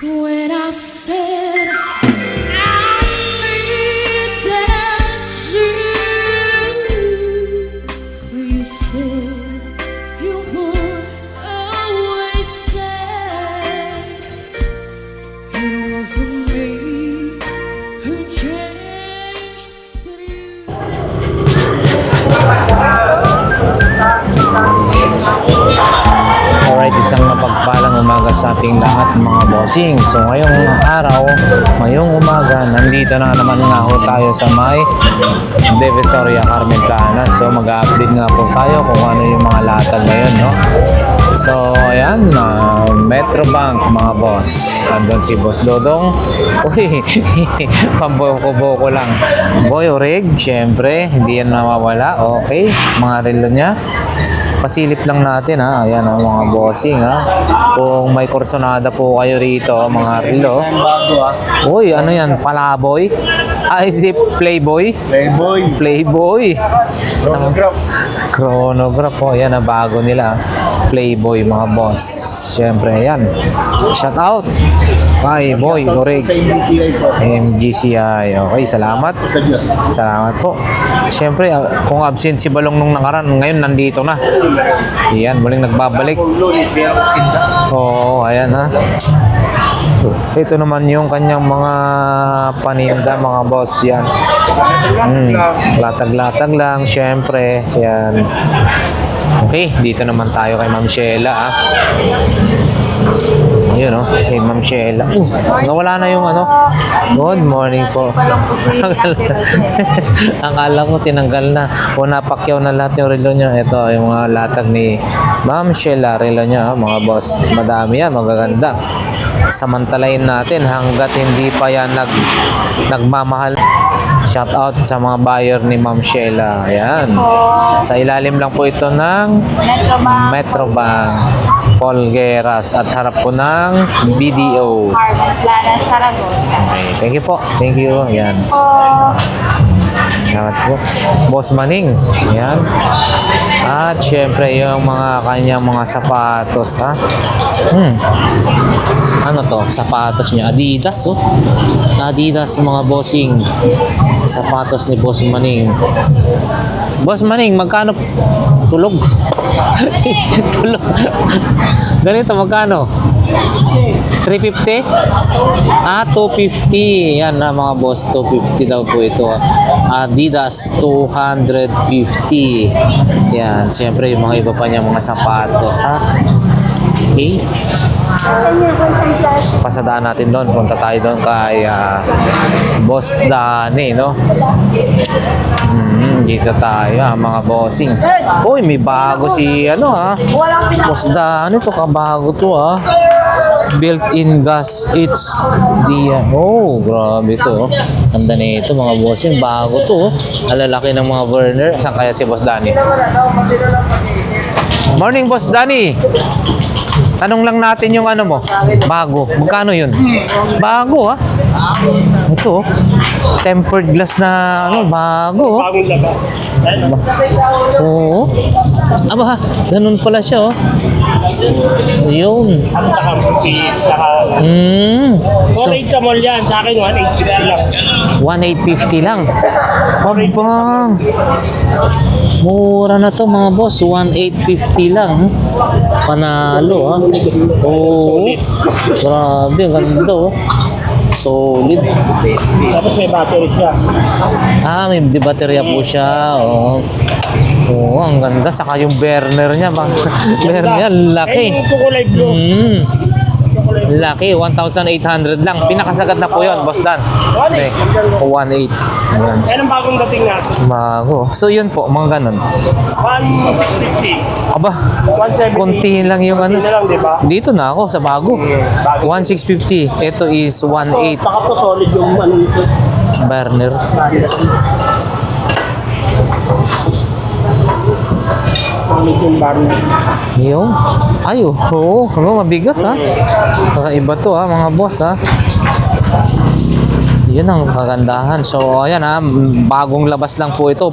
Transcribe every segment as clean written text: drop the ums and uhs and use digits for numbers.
When I said I needed you, you said you would always stay. It wasn't me who changed, but you. Alright, isang mapagpalang umaga sa ating lahat mga bossing. So ngayong araw, ngayong umaga, nandito na naman nga ho tayo sa may Divisoria, Carmen Planas. So mag-update nga po tayo kung ano yung mga latag ngayon, no? So ayan, Metrobank mga boss. Andun si Boss Dodong. Uy, pamboko-boko lang. Boy Orig, syempre, hindi yan nawawala. Okay, mga relo niya. Pasilip lang natin ha. Ayan ha, mga bossing ha. Kung may kursonada po kayo rito, mga relo. Uy, ano yan? Palaboy? Ah, is it Playboy? Playboy. Chronograph. Chronograph po. Ayan na, bago nila. Playboy mga boss. Siyempre, ayan. Shout out kay Boy Orig. MGCI. Okay, salamat. Salamat po. Siyempre, kung absent si Balong nung nakaraan, ngayon nandito na. Ayan, muling nagbabalik. Oo, ayan ha. Ito naman yung kanyang mga paninda, mga boss. Yan. Latag-latag lang, syempre. Yan. Okay, dito naman tayo kay Ma'am Sheila. Ayun o, si Ma'am Sheila. Nawala na yung ano. Good morning po. Akala ko tinanggal na. O napakyaw na lahat yung relo niya. Ito yung mga latag ni Ma'am Sheila. Relo niya, mga boss. Madami yan, magaganda. Samantalayin natin hanggat hindi pa yan nagmamahal. Shout out sa mga buyer ni Ma'am Sheila. Ayan. Sa ilalim lang po ito ng Metrobank Polgueras at harap po ng BDO. Carmen Planas, Saragossa. Okay, thank you po. Thank you. Ayan. Salamat po. Boss Maning. Ayan. At syempre yung mga kanyang mga sapatos ha. Ano to? Sapatos niya. Adidas oh. Adidas mga bossing. Sapatos ni Boss Maning. Boss Maning, magkano? Tulog. Tulog. Ganito, magkano? 350? Ah, 250. Yan na mga boss, 250 daw po ito. Adidas, 250. Yan, siyempre yung mga iba pa niya mga sapatos, ha? Okay. Pasadaan natin doon. Punta tayo doon kay Boss Danny, no? Dito tayo, mga bossing. Uy, may bago si, ano ha? Boss Danny, ito kabago to ha. Built-in gas HDI. Oh, grabe to. Ganda na ito mga bossing. Bago to. Alalaki ng mga burner. Saan kaya si Boss Danny? Morning, Boss Danny. Tanong lang natin yung ano mo. Bago. Magkano yun? Bago ha? Ito. Tempered glass na ano. Bago. Bagong laba. Oo. Aba ha. Ganun pala siya oh. Yun. Ang takampi, So, 4.8 sa mall yan. Sa akin, 1.8 lang. 1,850 lang. Aba. Mura na to mga boss. 1,850 lang. Panalo ha. Oo. Grabe. Ang ganda oh. Solid. Tapos may battery siya. Ah, may baterya po siya. Oo. Oo, ang ganda. Saka yung burner niya. Burner niya, laki. Eh, yung kulay blue. Laki, 1,800 lang. Pinakasagat na po yun, Boss Dan. 1.8. 1,800. Ayan. Yan ang bagong dating natin. Bago. So yun po, mga ganun. 1.650. Aba, 1.70. konti lang yung ano. Hindi na lang, di ba? Dito na ako sa bago. 1,650. Ito is 1,800. Saka po solid yung ano nito. Burner. Solid yung barna. Yung? Ay, oo. Mabigat ha. Kakaiba to ha, mga boss ha. Yun ang kagandahan. So, ayan ha. Bagong labas lang po ito.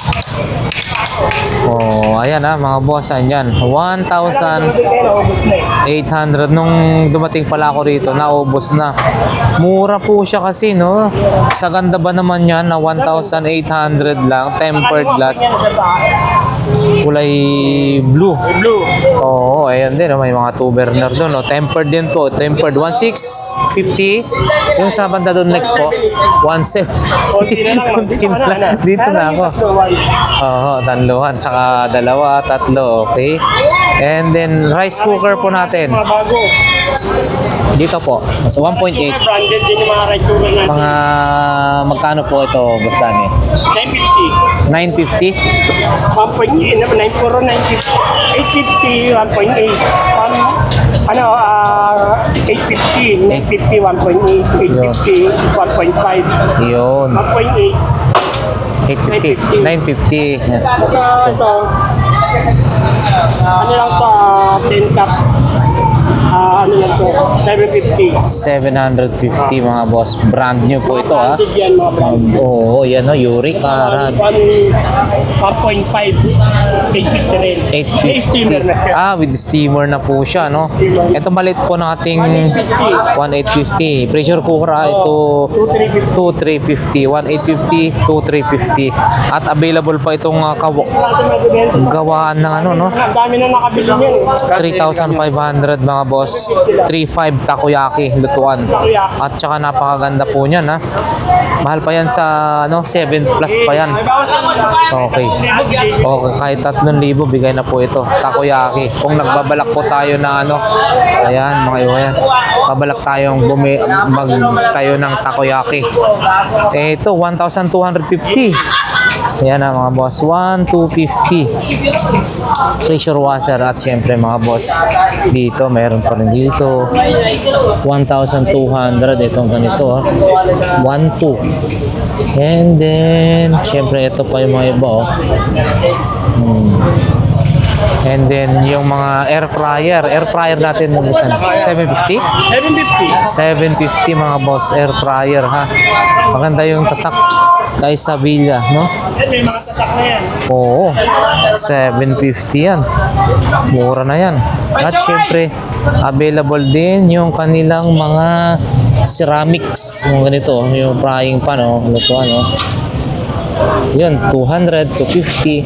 Oh, ayan mga boss, andyan. 1,800 nung dumating pala ako rito, naubos na. Mura po siya kasi, no? Sa ganda ba naman yan na 1,800 lang, tempered glass. Kulay blue. Blue. Oo, ayan din. May mga 2 burner doon. No? Tempered din po. Tempered 1,650. Yung sa banda doon next po, 1,750. Kunti na lang. Dito na ako. Oo, tanluhan. Saka dalawa, tatlo. Okay. And then, rice cooker po natin. Mga bago. Dito po. So, 1.8. Mga branded din yung mga rice cooker natin. Mga magkano po ito, Boss Danny? 950. 950? 1.8 naman, 950, 850, 1.8. 850, 950, 1.8, 850, 1.5, Yun. 1.8. 850. 950. Ito, ano lang to, 10 cup. Ano lang to, 750. 750 mga boss. Brand new po ito ha. Branded yan, mga brand. Oo, yan o. Uric Arad. 1.5, 850 rin. May steamer na 850. siya. Ah, with steamer na po siya, no? Ito maliit po ng ating 1,850. Pressure cooker ito 2,350. 1,850, 2,350. At available pa itong gawaan ng ano, no? Ang dami na nakabili niyan. 3,500 mga boss. 3,500 takoyaki lutuan. At saka napakaganda po niyan, ha? Mahal pa yan sa ano, 7 plus pa yan. Okay. Okay, kahit 3,000 bigay na po ito. Takoyaki. Kung nagbabalak po tayo na ano, ayan mga iwayan. Babalak tayong magtayo ng takoyaki. Eh, ito, 1,250. Ayan na mga boss, 1,250. Pressure washer at syempre mga boss, dito mayroon pa rin dito 1,200 itong ganito 1,200. And then syempre ito pa yung mga iba And then yung mga air fryer natin ng 750 mga boss, air fryer ha. Maganda yung tatak kay Sabilla, no? May mga tatak na yan. Oo, 750 yan. Mura na yan. At syempre, available din yung kanilang mga ceramics. Yung ganito, yung frying pan, lutuan, Yun, 200, 250,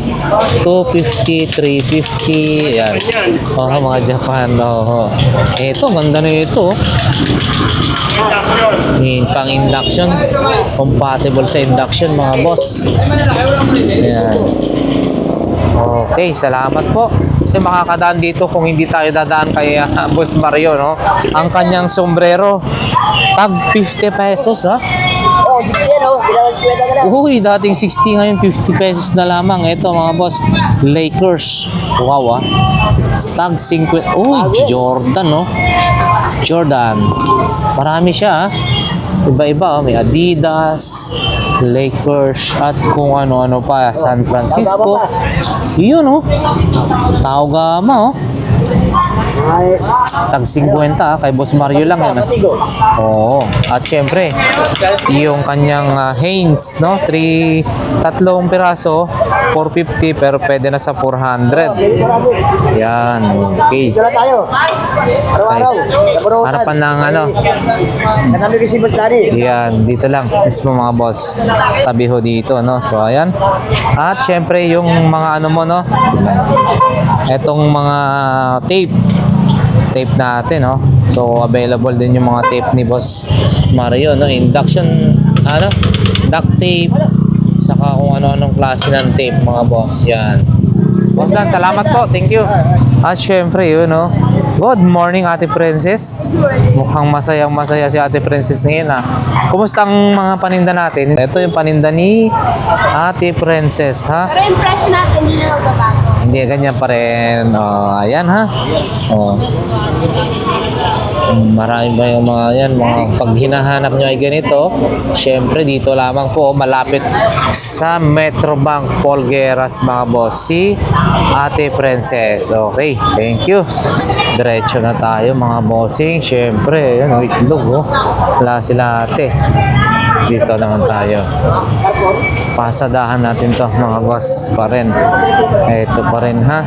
250, 350, yan. Mga Japan, Ito, ganda na ito. Pang induction, compatible sa induction mga boss. Yan. Okay, salamat po. Kasi makakadaan dito kung hindi tayo dadaan kay Boss Mario, no? Ang kanyang sombrero, tag 50 pesos, ha? Oh, 60 yan, Kailangan 50 ka na. Uy, dating 60 ngayon, 50 pesos na lamang. Ito mga boss, Lakers. Wow, tag 50. Jordan, no? Jordan. Marami siya, Iba-iba, may Adidas, Lakers, at kung ano-ano pa, San Francisco. Yun, Tao Gama, Ay, Tag 50 kay Boss Mario lang yan. Patigo. Oo. At syempre, yung kanyang Hanes, no? Tatlong piraso, 450 pero pwede na sa 400. Yan. Okay. Dala tayo. Araw-araw. Naburutan. Harapan ng ano. Kanami kasi Boss Danny. Yan, dito lang. Mismo mga boss. Tabi ho dito, no? So, ayan. At syempre, yung mga ano mo, no? Etong mga tape natin, no? So, available din yung mga tape ni Boss Mario, no? Induction, duct tape, saka kung ano-anong klase ng tape, mga boss. Yan. Boss Dan, salamat po. Thank you. At syempre, yun, no? Good morning, Ate Princess. Mukhang masayang-masaya si Ate Princess ngayon, Kumusta ang mga paninda natin? Ito yung paninda ni Ate Princess, ha? Pero yung price natin, hindi na magbabago. Hindi, ganyan pa rin. Ayan, ha? Marami ba yung mga yan, mga pag hinahanap nyo ay ganito, syempre dito lamang po, malapit sa Metrobank Polgueras, mga boss, si Ate Princess. Okay, thank you. Diretso na tayo, mga bossing. Syempre, yan, itlog, wala sila ate. Dito naman tayo. Pasadahan natin to mga boss pa rin. Ito pa rin ha.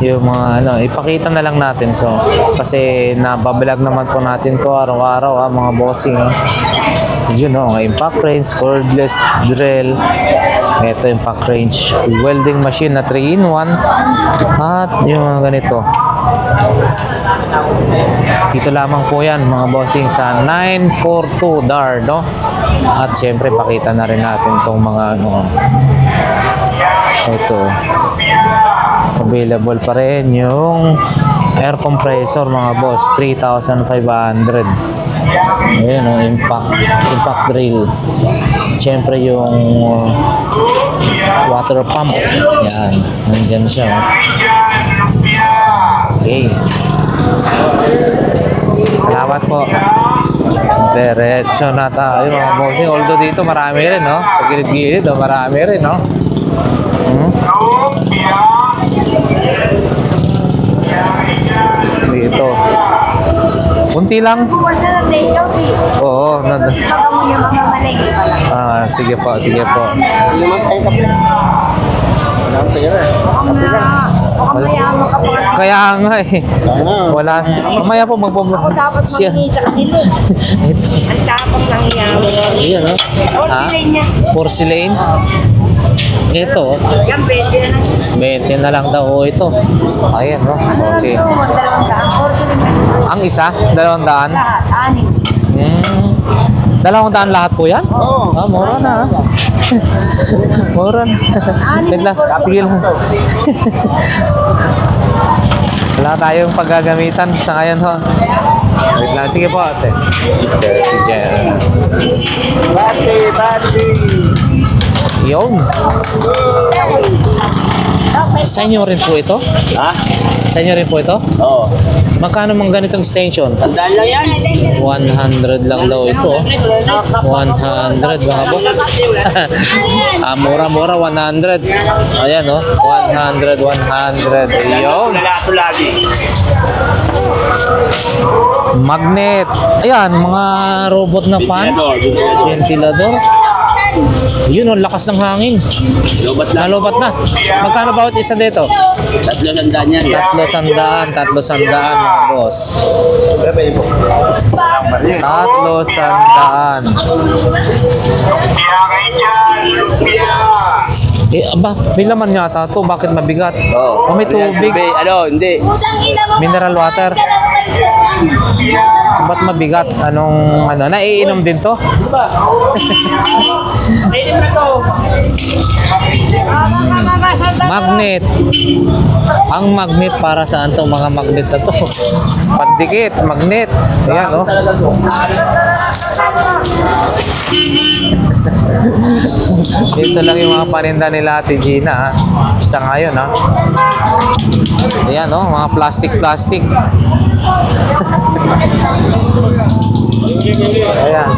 Yung mga ano, ipakita na lang natin. So, kasi nabablog naman po natin to araw-araw ha mga bossing. Yun o, impact range, cordless drill. Ito impact range, welding machine na 3-in-1. At yung mga ganito. Dito lamang po yan mga bossing sa 942 DAR, no? At syempre pakita na rin natin tong mga ano. Ito. Available pa rin yung air compressor mga boss, 3,500. Ayan o, impact drill. Syempre yung water pump. Yan, nandyan siya. Okay. Salamat po. Diretso na tayo mga bossing. Although dito marami rin, no? Sa gilid-gilid, no? Marami rin, no? Dito. Kunti lang. Oo. Sige po, sige po. Kaya nga eh. Wala. Mamaya po magpo-vlog. Ako dapat mangingi sa kanila. Ito. Ang tapang nangyayari. Ayan, no? Porcelain niya. Porcelain? Ito. Yan, 20 na lang. 20 na lang daw ito. Ayan, no? O, sige. Ito, 200. Porcelain na. Ang isa? 200? Lahat, 6. 200 lahat po yan? Oo. Ah, mura na. Mura na. Wait lang. Sige lang. Wala tayong paggagamitan sa ngayon, ho. Wait lang. Sige po, ate. Yun. Sa inyo rin po ito? Ha? Sa inyo rin po ito? Oo. Magkano mang ganitong extension? Tandaan lang yan. 100 lang daw ito. 100 mga boss. Mura-mura 100. Ayan oh. 100. Ayun. Nalato lagi. Magnet. Ayan, mga robot na fan. Ventilador. Yun oh, lakas ng hangin. Lobat lang. Nalobat na. Magkano bawat isa dito? 300 yan. 300 mga boss. 300. Aba, may laman yata to. Bakit mabigat? Oo. Oh, may tubig. Hindi. Mineral water. Ba't mabigat? Naiinom din to? Magnet. Ang magnet para saan tong mga magnet na to? Pandikit, magnet. Ayan, oh. Dito lang yung mga paninda nila Ate Gina, ha? Sa ngayon, ha? Ayan, oh, mga plastic. Ayan.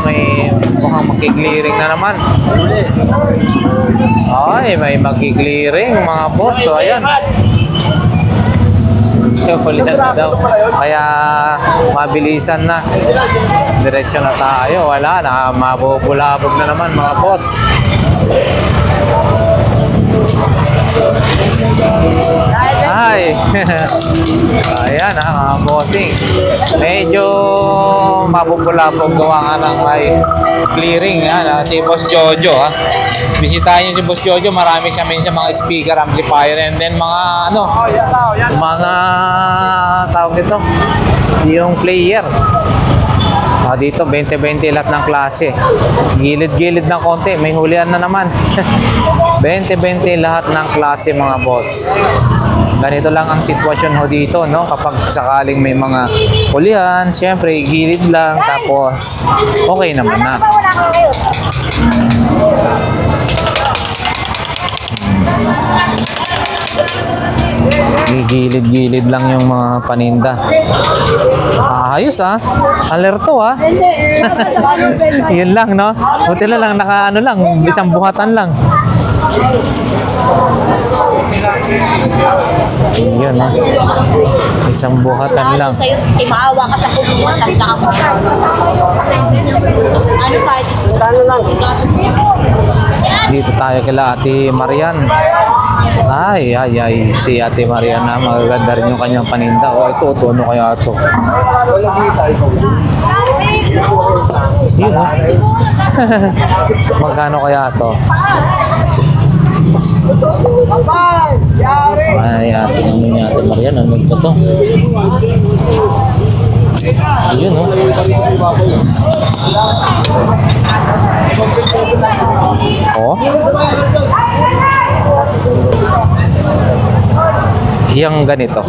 May mukhang magki-clearing na naman. Ay, may magki-clearing mga boss. So, ayan. Chocolate na daw. Kaya mabilisan na. Diretso na tayo. Wala na. Mabubulabog na naman mga boss. Ay. Ayan ha, mga bossing. Medyo mabubulabog gawa nga ng may clearing ha. Si Boss Jojo ha. Bisitahin niyo si Boss Jojo. Marami siya minsan mga speaker, amplifier, and then mga mga tawag nito, yung player. Dito 20-20 lahat ng klase. Gilid-gilid ng konti, may hulihan na naman. 20-20 lahat ng klase mga boss. Ganito lang ang sitwasyon ho dito, no? Kapag sakaling may mga hulihan, syempre gilid lang, tapos okay naman na. Gilid-gilid lang yung mga paninda. Ayos ha. Alerto ha. Yun lang, no? Buti na lang, bisang buhatan lang. Yun ha. Isang buhatan lang. Sa'yo, maawa ka sa kulungan, tanda ka mo. Ano tayo dito? Kano lang? Dito tayo kila Ate Marian. Ay, si Ate Marian na magaganda rin yung kanyang paninda. O, ito, ano kaya ito? Yun, oh. Magkano kaya ito? Ay, Ate Marian, ano ba ito? Yun, oh. Oh. Yang ganito.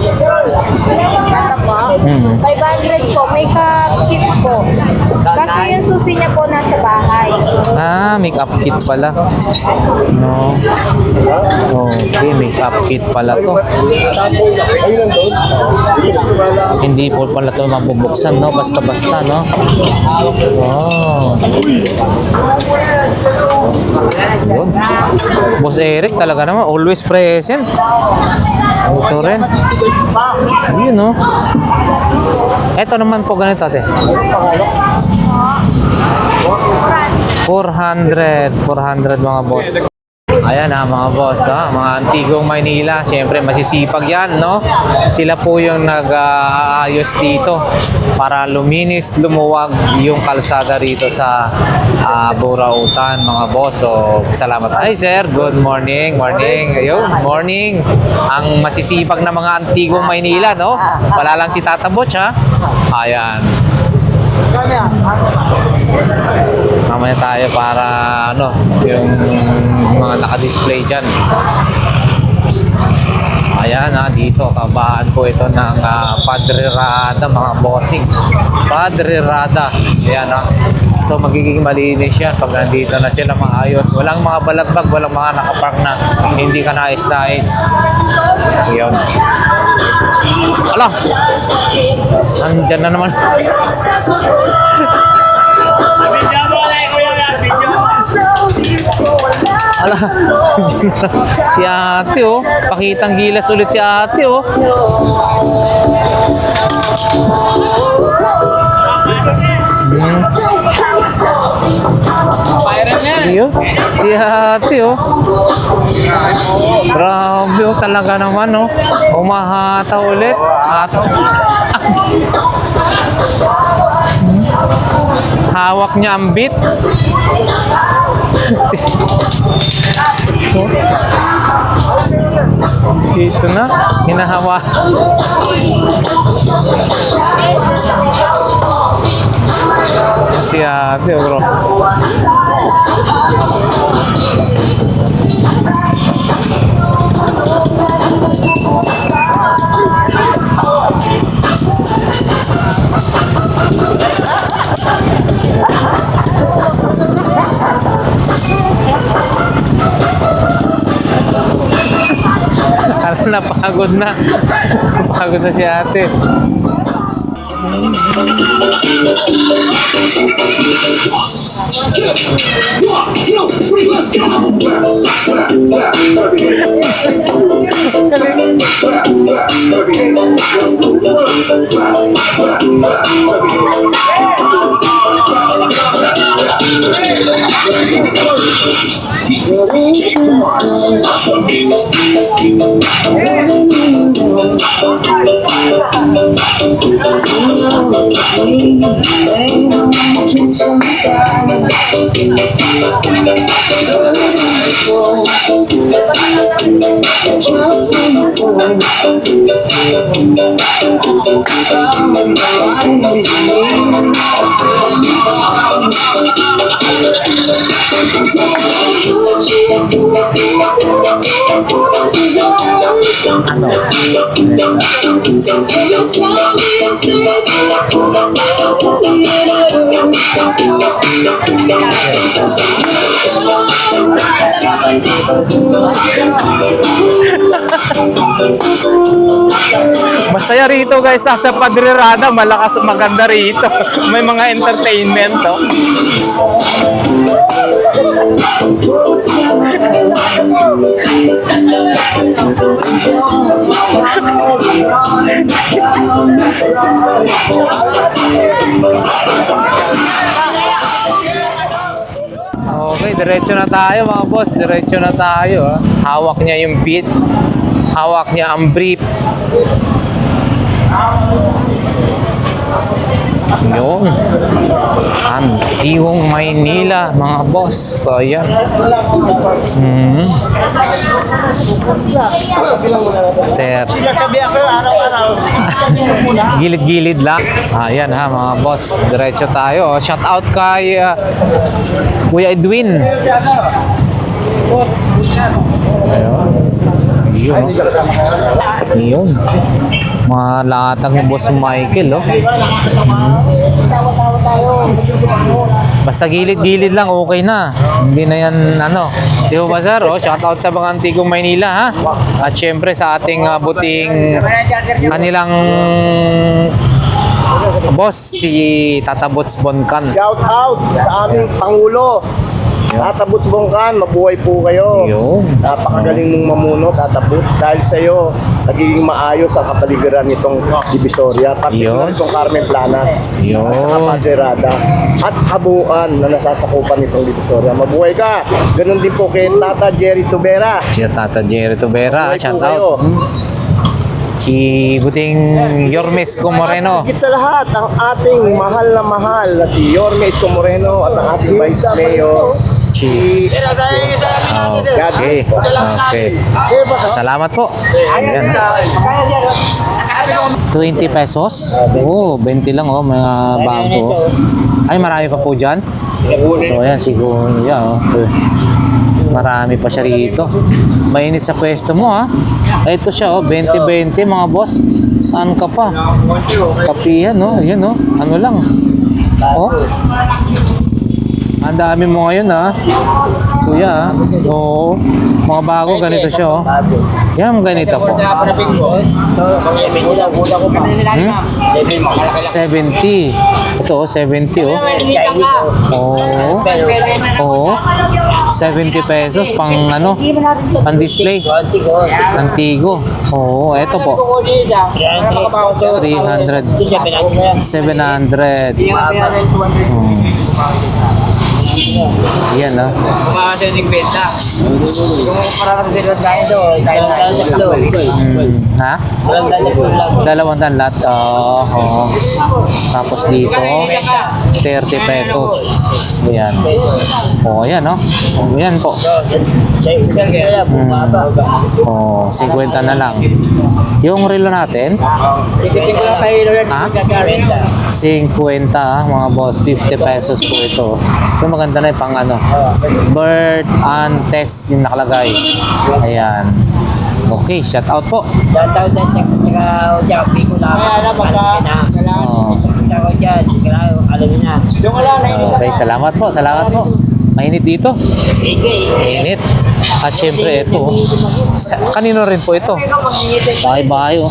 Bata po? 500 po. May kit po. Kasi yung susi niya po nasa bahay. Ah, make-up kit pala. No. Okay, make-up kit pala to. Hindi po pala to mabubuksan, no? Basta-basta, no? Oh. Yun. Boss Eric talaga naman, always present. Ito rin. Yun, no? Ito naman po ganito, ate. 400 mga boss. Ayan mga boss, mga Antigong Maynila, siyempre masisipag yan, no? Sila po yung nag-aayos dito para luminis, lumuwag yung kalsada rito sa Burautan, mga boss. So, salamat. Ay sir, good morning. Ayun, morning. Ang masisipag na mga Antigong Maynila, no? Wala lang si Tata Butch, ha? Ayan. Mamaya tayo para yung mga naka-display dyan. Ayan, dito kabahan po ito ng Padre Rada, mga bossing. Padre Rada. Ayan, so magiging malinis yan pag nandito na sila maayos. Walang mga balagbag, walang mga nakapark na hindi ka nais-nais. Ayan. Ala! Nandyan na naman. Ala, si ate, oh. Pakitang gilas ulit si ate, oh. Iyo, si ate, oh. Grabe, oh. Talaga naman, oh. Umahata ulit. Hawak niya ang beat. Ito na, hinahawa. Si ate, bro. Napagod na. Napagod na si ate. Masaya rito guys, sa Padre Rada, malakas, maganda rito. May mga entertainment, oh. Okay, diretso na tayo mga boss. Diretso na tayo. Ah. Hawak niya yung beat. Hawak niya ang brief. Yun. Antigong Maynila mga boss. So, yan. Sir. Gilid-gilid lang. Ayan ha mga boss. Diretso tayo. Shout out kay Kuya Edwin. Ayun. Yun. Mga latag ni Boss Michael, oh. Basta gilid-gilid lang, okay na. Hindi na yan, ano. Di ba, sir? Oh, shout out sa mga Antigong Maynila, ha? At syempre sa ating buting kanilang boss, si Tata Bots Boncan. Shout out sa aming Pangulo. Tata Boots Bongkan, mabuhay po kayo. Yun. Napakagaling mong mamuno, Tata Boots. Dahil sa iyo, nagiging maayos ang kapaligiran nitong Divisoria. Particular Yun. itong Carmen Planas. Yun. At saka Padre Rada. At habuan na nasasakupan nitong Divisoria. Mabuhay ka. Ganon din po kay Tata Jerry Tubera. Si Tata Jerry Tubera, Mabuhay shout po kayo. out. Si buting Yormes Comoreno. Higit sa lahat, ang ating mahal na si Yorme Isko Moreno at ang ating Vice Mayor, si Okay. Okay. Salamat po. Ayan. 20 pesos? Oh, 20 lang oh, mga bago. Ay, marami pa po dyan. So, ayan, si Kuya. Oh. Marami pa siya rito. Mainit sa pwesto mo, ha? Ito siya, oh, 20-20, mga boss. Saan ka pa? Kapihan, oh. Ayan, oh. Ano lang. Oh. Ang dami mo ngayon, ha? Kuya, ha? Oo. Mga bago, ganito siya, oh. Yan, ganito po. 70. Ito, oh, 70, oh. Oo. Oo. 70 pesos pang ano, pang display. Antigo. Oo, eto po. 300. 700. Yan, ah. Ha? 200 lahat. Oo. Tapos dito, 30 pesos. Ayan. O, ayan, no? Ayan po. O, 50 na lang. Yung relo natin, ha? 50, mga boss. 50 pesos po ito. So, maganda na yung pang ano. Bird and test yung nakalagay. Ayan. Okay, shout out po. Shoutout na tsaka Pico na. Oh. Alam na. Okay, salamat po, salamat po. Mainit dito. Mainit. At syempre ito, kanino rin po ito? Bahay-bahay, oh.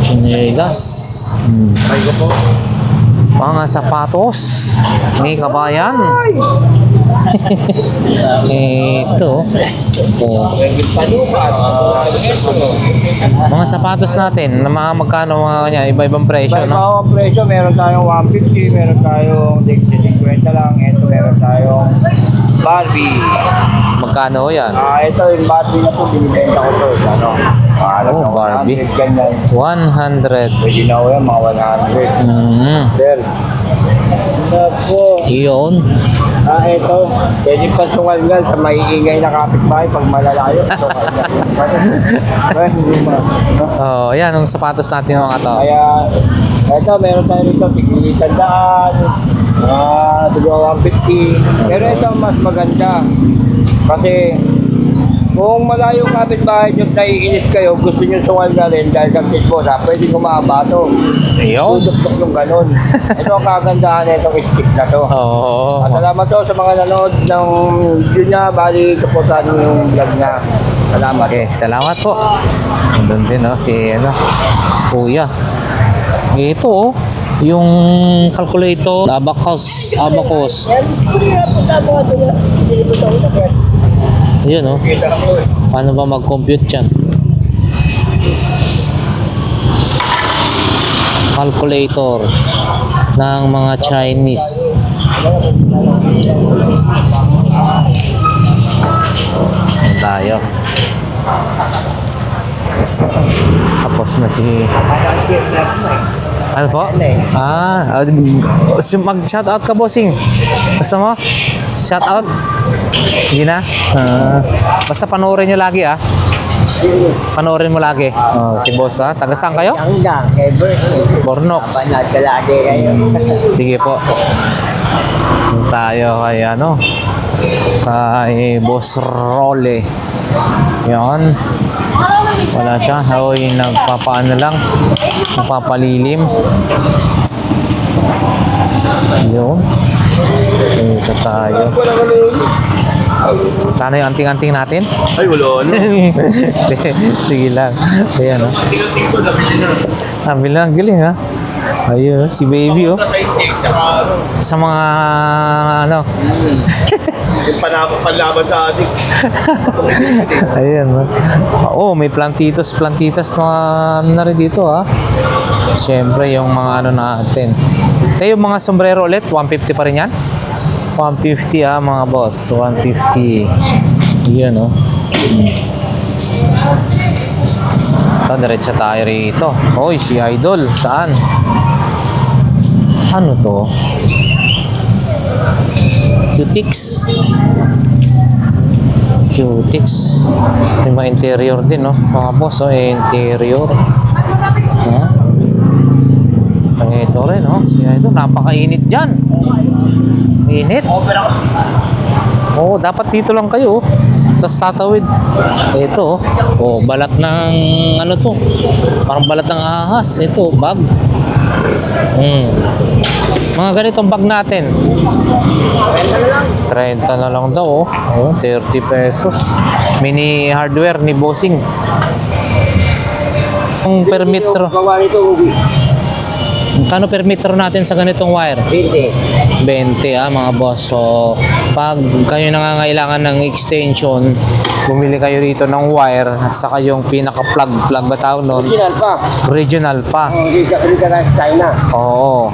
Chinelas. Mga sapatos ni kabayan. Ito. Oh. Mga sapatos natin, na mga magkano mga kanya, iba-ibang presyo, no? Ang presyo, meron tayong 150, meron tayong 50 lang. Ito, meron tayong Barbie. Magkano yan? Ito yung Barbie na to, binibenta ko to. Ano? Oh, Barbie. 100 ganyan. 100. Pwede na ko yan, mga 100. Sir. Napo. Yun. Ito. Pwede pa sungal-ngal sa maiingay na kapitbahay pag malalayo. Oh, yan ang sapatos natin mga to. Kaya, ito, meron tayo rito, tigilitan daan, siguro 150. Pero ito, mas maganda. Kasi, kung malayo kapitbahay nyo, naiinis kayo, gusto nyo sungal na rin dahil kagkis mo, pwede kumabato. Yun. Tudok-tok yung ganun. Ito ang kagandahan na itong stick na to. Oo. At salamat to sa mga nanood ng video niya, bali kaputan yung vlog niya. Salamat. Okay, salamat po. Doon din, no? Si, ano, si Kuya. Ito, oh. yung calculator, abacus. Yun, oh. Paano ba mag-compute yan? Calculator ng mga Chinese. Tayo. Tapos na si... Ano po? Mag-shoutout ka, bossing. Gusto mo? Shoutout? Hindi na? Basta panoorin nyo lagi, ah. Panoorin mo lagi. Si boss, ah. Taga saan kayo? Hanggang, ever. Bornox. Banat ka lagi kayo. Sige po. Tayo kay ano? Kay Boss Role. Yan. Wala siya. Hoy, nagpapaano lang. Nagpapalilim. Yun. Ito tayo. Sana yung anting-anting natin? Ay, wala na. Sige lang. Ayan, oh. Nabili na. Galing, ha? Ayun, si baby, oh. Sa mga, ano. Yung panlaban sa ating. Ayan, oh. May plantitas na rin dito, ha. Siyempre, yung mga ano natin. Kayo mga sombrero ulit, 150 pa rin yan? 150, ah, mga boss. 150. Yan, oh. Ito, diretso tayo rito. Oy, si Idol. Saan? Ano to? Cutix. May mga interior din, no? Mga boss, oh, interior. Huh? Ito rin, no? Si Idol. Napakainit dyan. Init. Oo, dapat dito lang kayo. Tapos tatawid. Ito, oh, balat ng ano to? Parang balat ng ahas. Ito, bag. Mga ganitong bag natin. 30 na lang daw, oh. Oh, 30 pesos. Mini hardware ni Bossing. Ang per metro. Gawa nito, Ubi. Kano per metro natin sa ganitong wire? 20. 20, ah, mga boss. So, pag kayo nangangailangan ng extension, bumili kayo rito ng wire, saka yung pinaka-plug ba tawag nun? Original pa. Original pa. Hindi ka na sa China. Oo.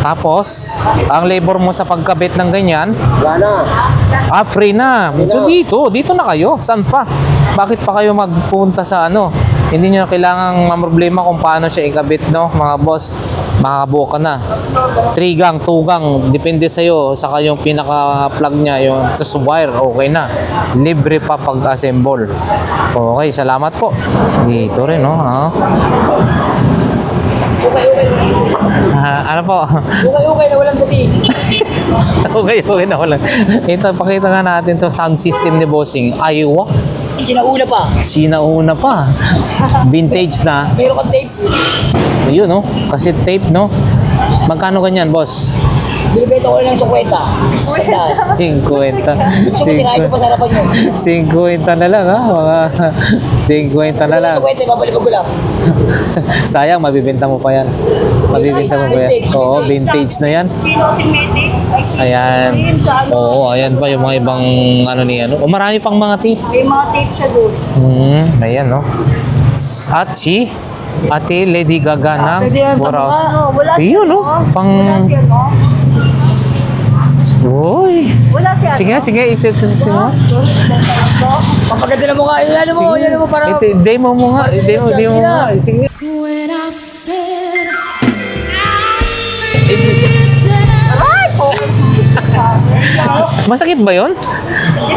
Tapos, ang labor mo sa pagkabit ng ganyan, Wala na. free na. So, dito na kayo. Saan pa? Bakit pa kayo magpunta sa ano? Hindi nyo na kailangang problema kung paano siya ikabit, no? Mga boss, makakabuo ka na. 3 gang, 2 gang, depende sa'yo. Saka yung pinaka-plug niya, yung sa wire, okay na. Libre pa pag-assemble. Okay, salamat po. Dito rin, no? Ha? Ano po? Ukay-ukay na walang puti. Okay na wala. Ito, pakita nga natin to sound system ni Bossing. Iowa. Sinauna pa. Vintage na. Meron kang tape. Yun, no? Kasi tape, no? Magkano ganyan, boss? Binibenta ko lang ng 50. Sandaan. 50. Gusto mo sirahin ko pa sa harapan nyo. 50 na lang, ha? Mga 50 na lang. 50, babaliwag ko lang. Sayang, mabibenta mo pa yan. Mabibenta mo pa yan. Oo, vintage na yan. Ayan. Oo, ayan pa yung mga ibang ano ni ano. O, marami pang mga tape. May mga tape sa doon. Ayan, no? At si Ate Lady Gaga ng Borao. Wala siya, Ayun, no? Pang... Wala siya, no? Uy. Wala siya, Sige, iset mo. Papaganda na mo nga. Yan mo para... Demo mo nga. Demo mo nga. Sige. When I said Masakit ba yun?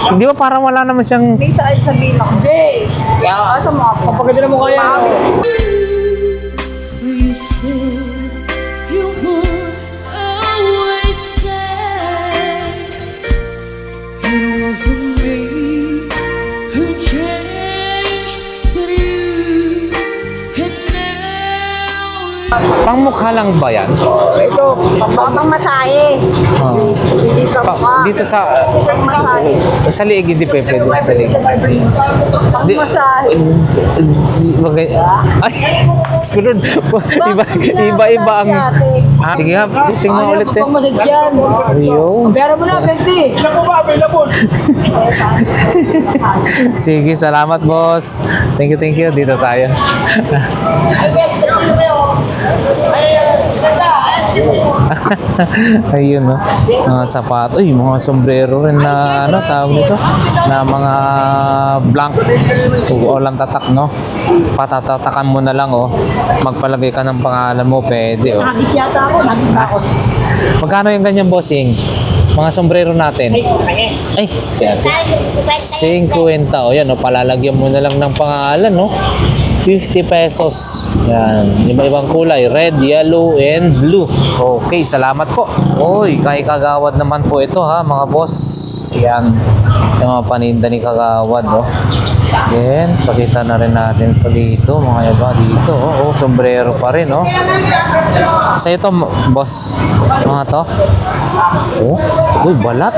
Hindi ba parang wala naman siyang... May sabihin ako. Hindi. Kaya sa mga Papaganda na mo nga yan. you said you would always stay. It wasn't me who changed, but you. And now Pangmukha lang ba yan? Ito, Pang masahe. Oh. Dito pa. Dito sa Masahe. liig, hindi pa pwede sa liig. Pang masahe. Ay, sunod. Iba-iba ang... Ah, sige nga, testing mo ulit eh. Pang-massage yan. Ayun. Pero mo na, 20. Sige, salamat boss. Thank you. Dito tayo. Ayun, no. Mga sapato. Uy, mga sombrero rin na, ano, tawag nito? Na mga blank. O lang tatak, no? Patatatakan mo na lang, oh. Magpalagay ka ng pangalan mo, pwede, oh. Nakakit yata ako. Nakakit ako. Magkano yung ganyan, bossing? Mga sombrero natin. Ay, si ate. 50. O yan, no? Palalagyan mo na lang ng pangalan, no? 50 pesos. Yan. Iba-ibang kulay. Red, yellow, and blue. Okay, salamat po. Oy, kay Kagawad naman po ito, ha, mga boss. Yan. Yung mga paninda ni Kagawad, oh. Then, pakita na rin natin ito dito. Mga iba dito, oh. Oh, sombrero pa rin, oh. Sa ito, boss. Mga to. Oh, uy, balat.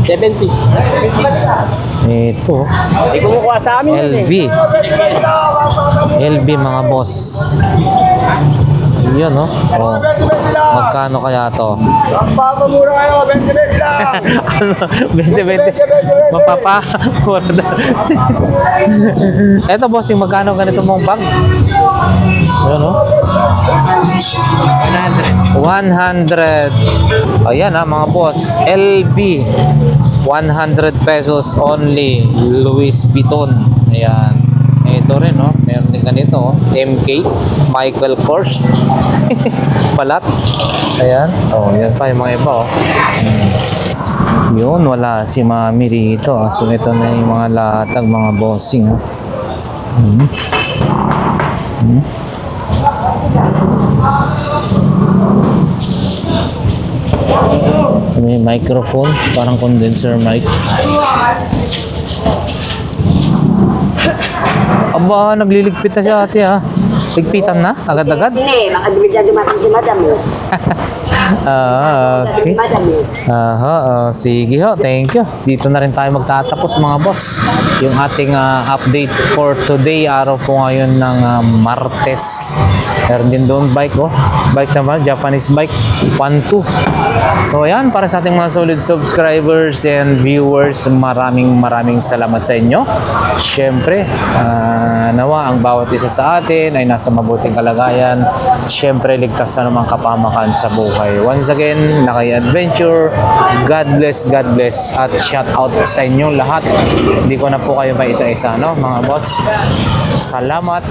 70. Ito. Hindi kumukuha sa amin yun eh. LV mga boss. Yun, no? Oh. Magkano kaya to? Papamura kayo, 20 lang. Ano? 20. Mapapa. Eto, boss, yung magkano ganito mong bag? Ayun, no? 100. Ayan, ha, mga boss. LV. 100 pesos only. Louis Vuitton. Ayan. Ito rin, no? Meron din ganito, oh. MK. Michael Kors. Balat. Ayan. Oh, yan pa yung mga iba, oh. Yun, wala si Mami rito, ah. So, ito na yung mga latag, mga bossing, ah. May microphone, parang condenser mic. Aba, nagliligpit na si ate, ha. Ligpitan na? Agad-agad? Hindi, makadibidya dumating si madam. Okay. Madam eh. Aha, sige ho, thank you. Dito na rin tayo magtatapos, mga boss. Yung ating update for today, araw po ngayon ng Martes. Meron din doon bike, oh. Bike naman, Japanese bike, 1-2. So ayan, para sa ating mga solid subscribers and viewers, maraming salamat sa inyo. Siyempre, nawa ang bawat isa sa atin ay nasa mabuting kalagayan. Siyempre, ligtas na naman kapamakan sa buhay. Once again, Nakay Adventure, God bless, at shout out sa inyo lahat. Hindi ko na po kayo pa isa-isa, no, mga boss. Salamat.